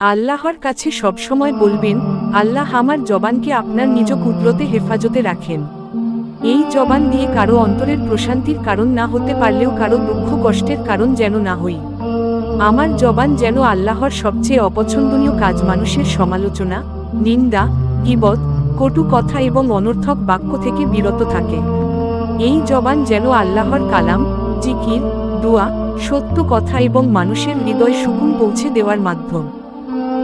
আল্লাহর কাছে সবসময় বলবেন, আল্লাহ আমার জবানকে আপনার নিজ কুদরতে হেফাজতে রাখেন। এই জবান দিয়ে কারো অন্তরের প্রশান্তির কারণ না হতে পারলেও কারো দুঃখ কষ্টের কারণ যেন না হই। আমার জবান যেন আল্লাহর সবচেয়ে অপছন্দনীয় কাজ মানুষের সমালোচনা, নিন্দা, গীবত, কটু কথা এবং অনর্থক বাক্য থেকে বিরত থাকে। এই জবান যেন আল্লাহর কালাম, জিকির, দোয়া, সত্য কথা এবং মানুষের হৃদয় সুকুন পৌঁছে দেওয়ার মাধ্যম।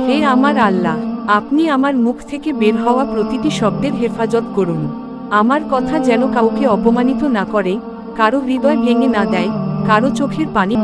হে আমার আল্লাহ, আপনি আমার মুখ থেকে বের হওয়া প্রতিটি শব্দের হেফাজত করুন। আমার কথা যেন কাউকে অপমানিত না করে, কারো হৃদয় ভেঙে না দেয়, কারো চোখের পানি